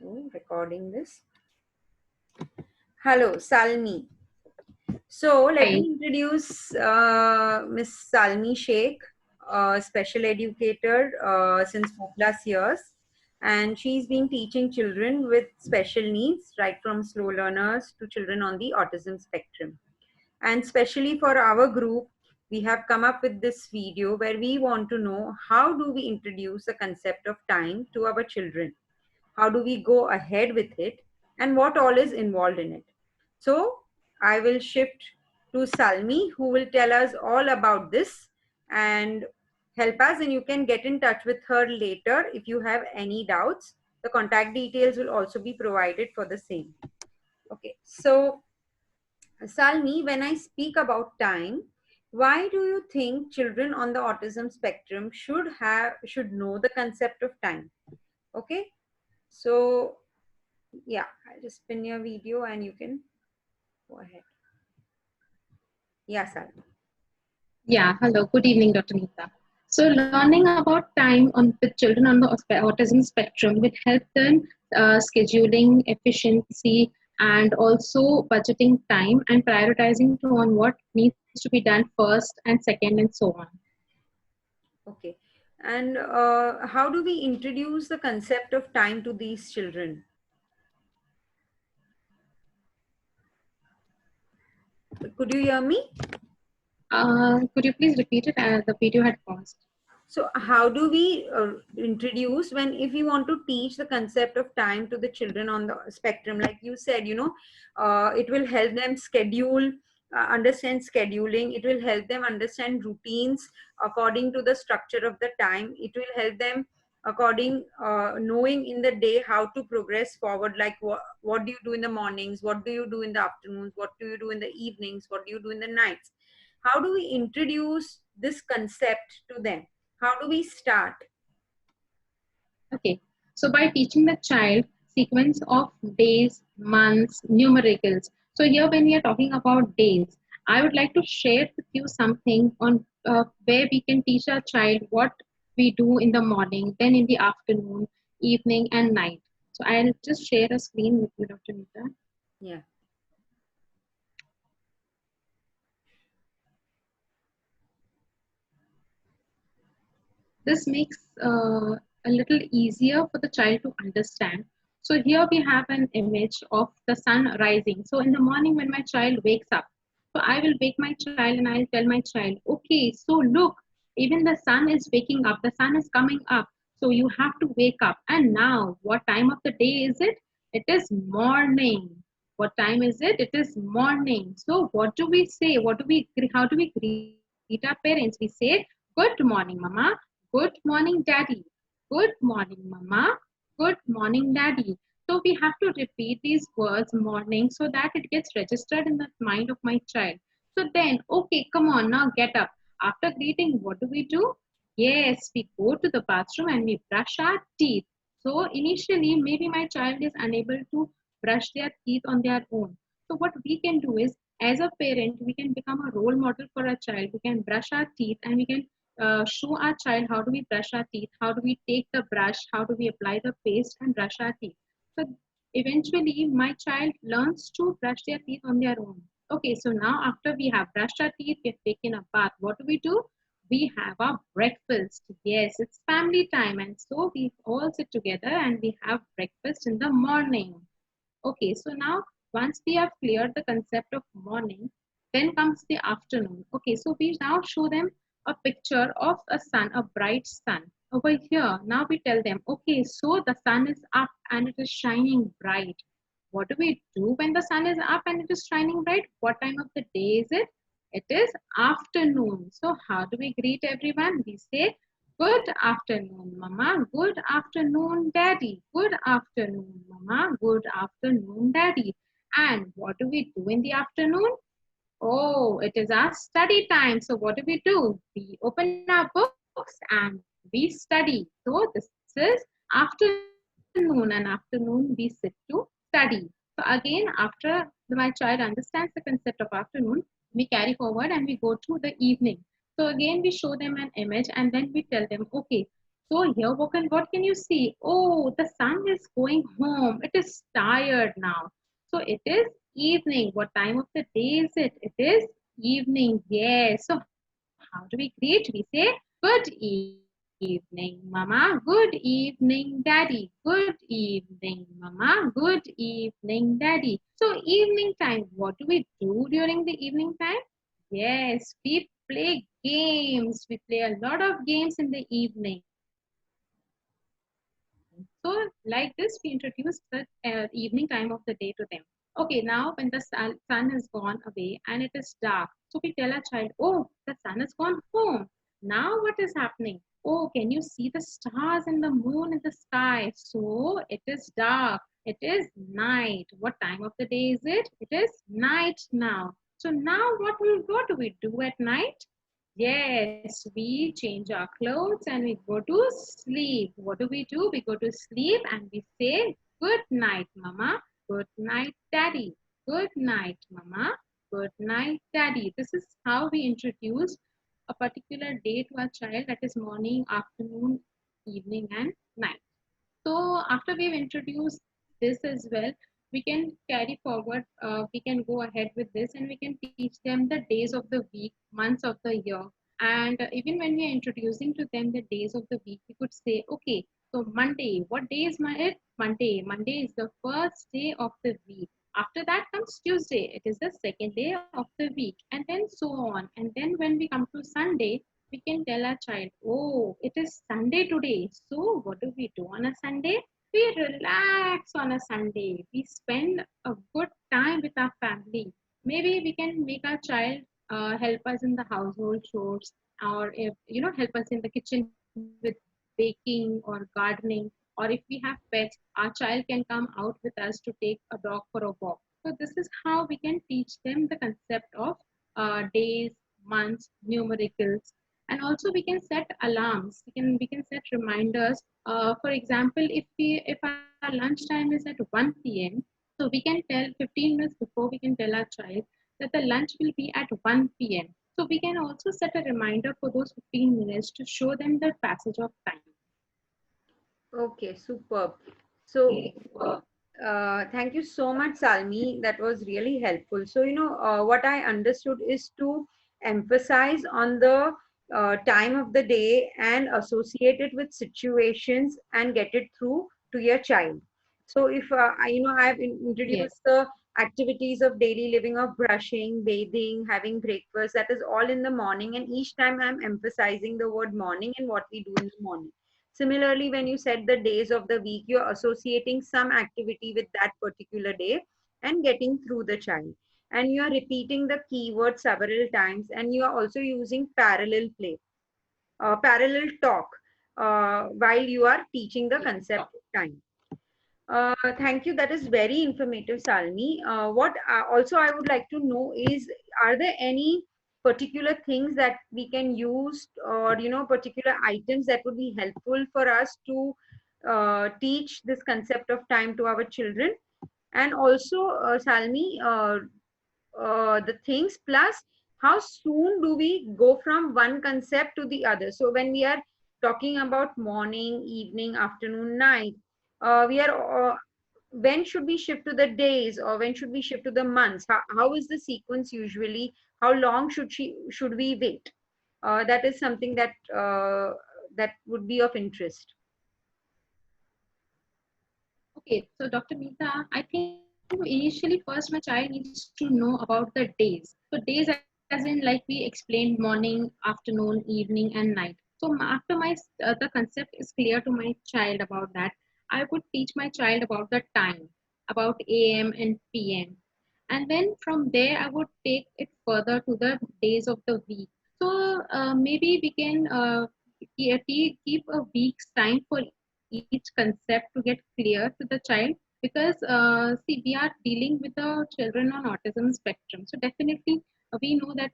So, recording this. Hello, Salmi. So, let Hi. me introduce Miss Salmi Sheikh, a special educator since 4+ years. And she's been teaching children with special needs, right from slow learners to children on the autism spectrum. And especially for our group, we have come up with this video where we want to know how do we introduce the concept of time to our children, how do we go ahead with it, and what all is involved in it. So I will shift to Salmi, who will tell us all about this and help us, and you can get in touch with her later if you have any doubts. The contact details will also be provided for the same. Okay, so Salmi, when I speak about time, why do you think children on the autism spectrum should know the concept of time? Okay, so yeah, I'll just pin your video and you can go ahead. Yeah, Sal. Yeah, hello. Good evening, Dr. Neeta. So, learning about time on with children on the autism spectrum will help them scheduling, efficiency, and also budgeting time and prioritizing to on what needs to be done first and second, and so on. Okay. And how do we introduce the concept of time to these children? Could you hear me? Could you please repeat it? The video had paused. So, how do we introduce when, if we want to teach the concept of time to the children on the spectrum, like you said, it will help them schedule, understand scheduling, it will help them understand routines according to the structure of the time, it will help them according knowing in the day how to progress forward, like what do you do in the mornings, what do you do in the afternoons, what do you do in the evenings, what do you do in the nights. How do we introduce this concept to them? How do we start? Okay, so by teaching the child sequence of days, months, numericals. So here when we are talking about days, I would like to share with you something on where we can teach our child what we do in the morning, then in the afternoon, evening and night. So I'll just share a screen with you, Dr. Nita. Yeah. This makes a little easier for the child to understand. So here we have an image of the sun rising. So in the morning when my child wakes up, so I will wake my child and I'll tell my child, okay, so look, even the sun is waking up, the sun is coming up. So you have to wake up. And now, what time of the day is it? It is morning. What time is it? It is morning. So what do we say? How do we greet our parents? We say, good morning, mama. Good morning, daddy. Good morning, mama. Good morning, daddy. So we have to repeat these words morning so that it gets registered in the mind of my child. So then, okay, come on, now get up. After greeting, what do we do? Yes, we go to the bathroom and we brush our teeth. So initially, maybe my child is unable to brush their teeth on their own. So what we can do is, as a parent, we can become a role model for our child. We can brush our teeth and we can show our child how do we brush our teeth, how do we take the brush, how do we apply the paste and brush our teeth. So eventually my child learns to brush their teeth on their own. Okay, so now after we have brushed our teeth, we've taken a bath, what do? We have our breakfast. Yes, it's family time, and so we all sit together and we have breakfast in the morning. Okay, so now once we have cleared the concept of morning, then comes the afternoon. Okay, so we now show them a picture of a sun, a bright sun. Over here, now we tell them, okay, so the sun is up and it is shining bright. What do we do when the sun is up and it is shining bright? What time of the day is it? It is afternoon. So how do we greet everyone? We say, good afternoon, Mama. Good afternoon, Daddy. Good afternoon, Mama. Good afternoon, Daddy. And what do we do in the afternoon? Oh, it is our study time. So what do? We open our books and we study. So this is afternoon, and afternoon we sit to study. So again, after my child understands the concept of afternoon, we carry forward and we go to the evening. So again, we show them an image and then we tell them, okay, So here, what can you see? Oh, the sun is going home. It is tired now. So it is evening. What time of the day is it? It is evening. Yes. So how do we greet? We say good evening, mama. Good evening, daddy. Good evening, mama. Good evening, daddy. So evening time. What do we do during the evening time? Yes, we play games. We play a lot of games in the evening. So, like this, we introduce the evening time of the day to them. Okay, now when the sun has gone away and it is dark, so we tell our child, oh, the sun has gone home. Now what is happening? Oh, can you see the stars and the moon in the sky? So it is dark. It is night. What time of the day is it? It is night now. So now what do we do at night? Yes, we change our clothes and we go to sleep. What do? We go to sleep and we say, good night, mama. Good night, daddy. Good night, mama. Good night, daddy. This is how we introduce a particular day to our child, that is morning, afternoon, evening, and night. So after we've introduced this as well, we can carry forward, we can go ahead with this and we can teach them the days of the week, months of the year. And even when we are introducing to them the days of the week, we could say, okay, so Monday, what day is it? Monday. Monday is the first day of the week. After that comes Tuesday. It is the second day of the week. And then so on. And then when we come to Sunday, we can tell our child, oh, it is Sunday today. So what do we do on a Sunday? We relax on a Sunday. We spend a good time with our family. Maybe we can make our child help us in the household chores, or if help us in the kitchen with baking or gardening, or if we have pets, our child can come out with us to take a dog for a walk. So this is how we can teach them the concept of days, months, numericals, and also we can set alarms. We can set reminders. For example, if our lunchtime is at 1 p.m., so we can tell 15 minutes before, we can tell our child that the lunch will be at 1 p.m. So we can also set a reminder for those 15 minutes to show them the passage of time. Okay, superb. So, thank you so much, Salmi. That was really helpful. So, what I understood is to emphasize on the time of the day and associate it with situations and get it through to your child. So, if I've Yes. introduced the activities of daily living of brushing, bathing, having breakfast, that is all in the morning, and each time I'm emphasizing the word morning and what we do in the morning. Similarly, when you set the days of the week, you're associating some activity with that particular day and getting through the child. And you're repeating the keyword several times, and you are also using parallel play, parallel talk while you are teaching the concept of time. Thank you. That is very informative, Salmi. What also I would like to know is, are there any particular things that we can use, or particular items that would be helpful for us to teach this concept of time to our children? And also, Salmi, the things plus how soon do we go from one concept to the other? So when we are talking about morning, evening, afternoon, night, we are when should we shift to the days, or when should we shift to the months? How is the sequence usually? How long should we wait? That is something that would be of interest. Okay, so Dr. Meeta, I think initially first my child needs to know about the days. So days as in like we explained morning, afternoon, evening, and night. So after the concept is clear to my child about that, I would teach my child about the time, about AM and PM. And then from there, I would take it further to the days of the week. So maybe we can keep a week's time for each concept to get clear to the child, because see, we are dealing with the children on autism spectrum. So definitely we know that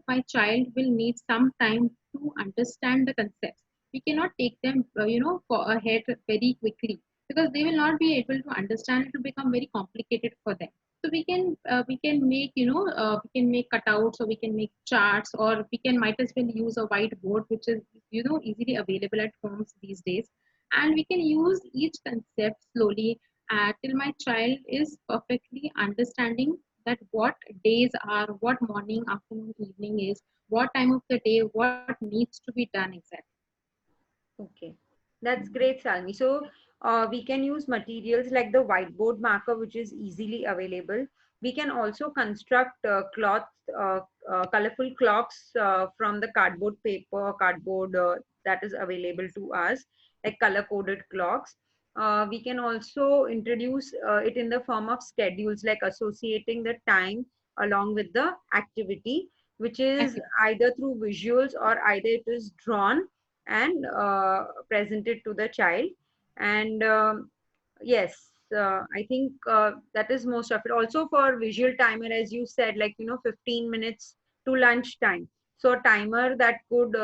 my child will need some time to understand the concepts. We cannot take them for ahead very quickly, because they will not be able to understand. It will become very complicated for them. So we can make, we can make cutouts, or we can make charts, or we can might as well use a whiteboard, which is, easily available at homes these days. And we can use each concept slowly, till my child is perfectly understanding that what days are, what morning, afternoon, evening is, what time of the day, what needs to be done exactly. Okay, that's great, Salmi. So we can use materials like the whiteboard marker, which is easily available. We can also construct uh, colorful clocks from the cardboard paper, cardboard that is available to us, like color-coded clocks. We can also introduce it in the form of schedules, like associating the time along with the activity, which is Active. either through visuals or either it is drawn and presented to the child. And yes, I think that is most of it. Also for visual timer, as you said, like 15 minutes to lunch time. So a timer that could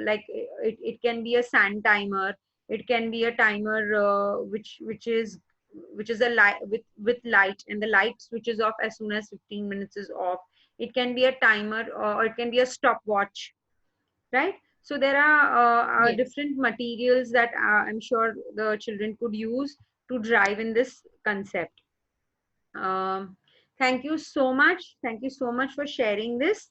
like it can be a sand timer. It can be a timer which is a light with light, and the light switches off as soon as 15 minutes is off. It can be a timer, or it can be a stopwatch, right? So there are Yes. different materials that I'm sure the children could use to drive in this concept. um, Thank you so much. Thank you so much for sharing this.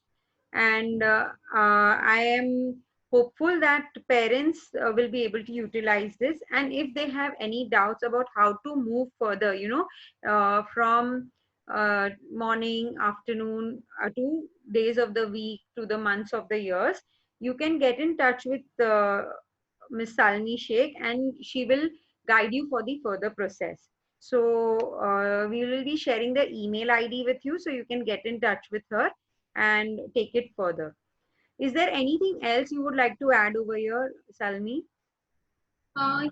And I am hopeful that parents will be able to utilize this. And if they have any doubts about how to move further, from morning, afternoon, to days of the week, to the months of the years, you can get in touch with Miss Salini Sheikh, and she will guide you for the further process. So we will be sharing the email ID with you so you can get in touch with her and take it further. Is there anything else you would like to add over here, Salmi?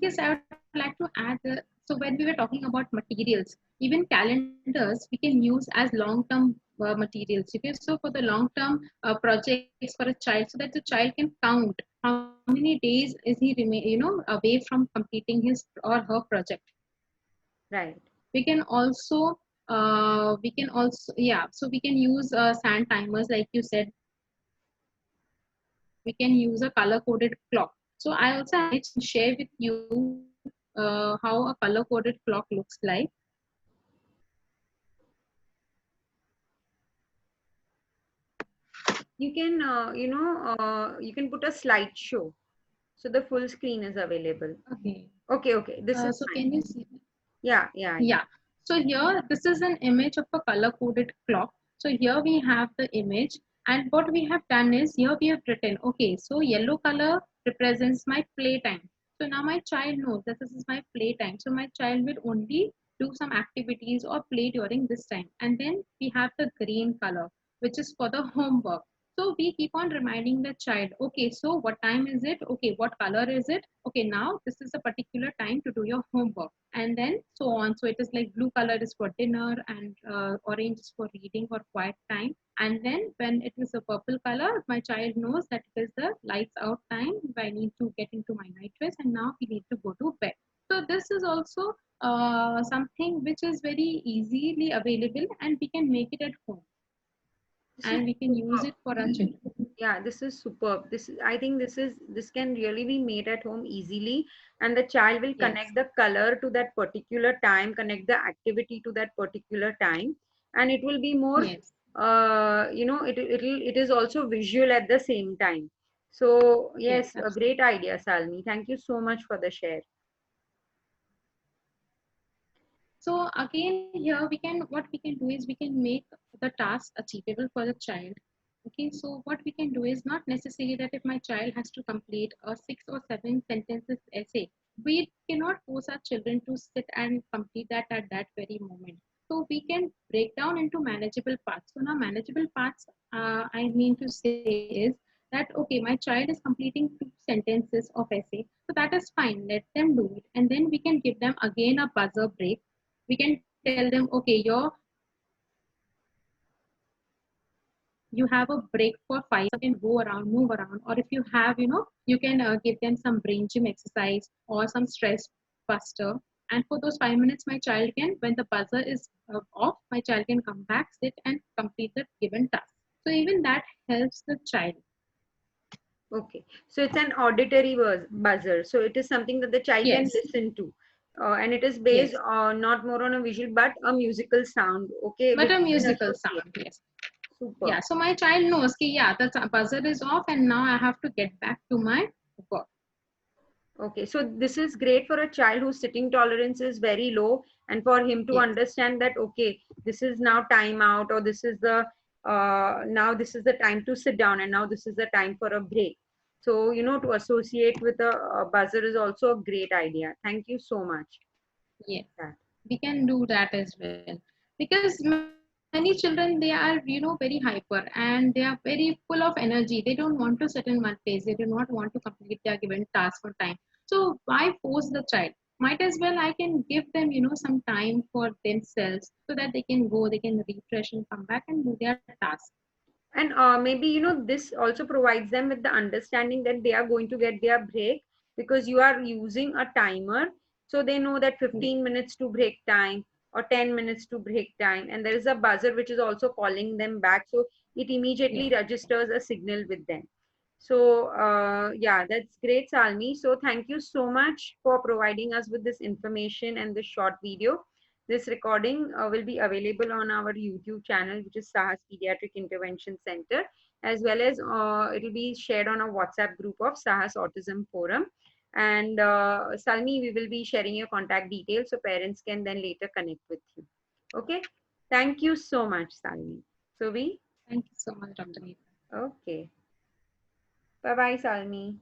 Yes, I would like to add. So when we were talking about materials, even calendars we can use as long-term materials. Okay, so for the long-term projects for a child, so that the child can count how many days is he away from completing his or her project. Right. We can also yeah. So we can use sand timers, like you said. We can use a color-coded clock. So I also have an image and share with you how a color-coded clock looks like. You can, you can put a slideshow. So the full screen is available. Okay. Okay, okay. This is So fine. can you see? Yeah, yeah, yeah. Yeah. So here, this is an image of a color-coded clock. So here we have the image, and what we have done is here we have written, okay, so yellow color represents my playtime. So now my child knows that this is my playtime. So my child will only do some activities or play during this time. And then we have the green color, which is for the homework. So we keep on reminding the child, okay, so what time is it? Okay, what color is it? Okay, now this is a particular time to do your homework, and then so on. So it is like blue color is for dinner, and orange is for reading or quiet time. And then when it is a purple color, my child knows that it is the lights out time. I need to get into my night dress, and now we need to go to bed. So this is also something which is very easily available, and we can make it at home, This is and we can use superb. it for our children. Yeah, this is superb. I think this can really be made at home easily, and the child will Yes. connect the color to that particular time, connect the activity to that particular time, and it will be more, Yes. it is also visual at the same time. So Yes, yes, a absolutely. great idea, Salmi. Thank you so much for the share. So again, here what we can do is we can make the task achievable for the child. Okay, so what we can do is not necessarily that if my child has to complete a 6 or 7 sentences essay, we cannot force our children to sit and complete that at that very moment. So we can break down into manageable parts. So now manageable parts, I mean to say is that okay, my child is completing 2 sentences of essay, so that is fine. Let them do it, and then we can give them again a buzzer break. We can tell them, okay, you have a break for 5 minutes, so can go around, move around, or if you have, you can give them some brain gym exercise or some stress buster. And for those 5 minutes, my child can, when the buzzer is off, my child can come back, sit and complete the given task. So even that helps the child. Okay, so it's an auditory buzzer. So it is something that the child can Yes, listen to. And it is based yes. on not more on a visual, but a musical sound. Okay, But which a you can musical associate. sound, yes. Super. Yeah, so my child knows that, yeah, the buzzer is off and now I have to get back to my work. Okay, so this is great for a child whose sitting tolerance is very low, and for him to Yes, understand that, okay, this is now time out, or this is the now this is the time to sit down, and now this is the time for a break. So, to associate with a buzzer is also a great idea. Thank you so much. yes. That. We can do that as well. Because many children, they are, very hyper and they are very full of energy. They don't want to sit in one place. They do not want to complete their given task on time. So why force the child? Might as well I can give them, some time for themselves so that they can go, they can refresh and come back and do their task. And maybe, this also provides them with the understanding that they are going to get their break, because you are using a timer. So they know that Yes, 15 minutes to break time or 10 minutes to break time. And there is a buzzer which is also calling them back. So it immediately yes. registers a signal with them. So, yeah, that's great, Salmi. So thank you so much for providing us with this information and this short video. This recording will be available on our YouTube channel, which is Sahas Pediatric Intervention Center, as well as it will be shared on a WhatsApp group of Sahas Autism Forum. And Salmi, we will be sharing your contact details so parents can then later connect with you. Okay. Thank you so much, Salmi. So we, Thank you so much, Dr. Neeta. okay. Bye bye, Salmi.